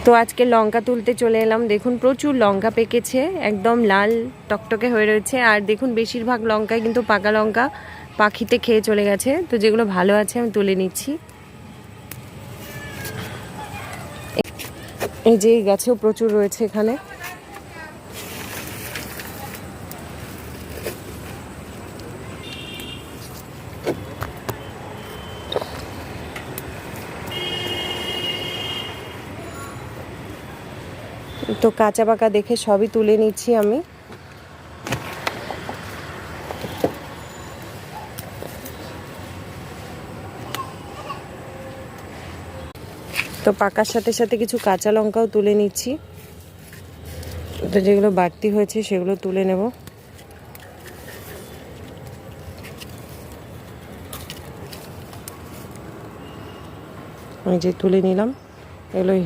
তো আজকে লঙ্কা তুলতে চলে এলাম। দেখুন প্রচুর লঙ্কা পেকেছে, একদম লাল টকটকে হয়ে রয়েছে। আর দেখুন বেশিরভাগ লঙ্কাই কিন্তু পাকা লঙ্কা পাখিতে খেয়ে চলে গেছে। তো যেগুলো ভালো আছে আমি তুলে নিচ্ছি। এই যে গাছেও প্রচুর রয়েছে এখানে। তো কাঁচা পাকা দেখে সবই তুলে নিচ্ছি আমি। তো পাকার সাথে সাথে কিছু কাঁচা লঙ্কাও তুলে নিচ্ছি। তো যেগুলো বাড়তি হয়েছে সেগুলো তুলে নেব। আমি যে তুলে নিলাম এগুলোই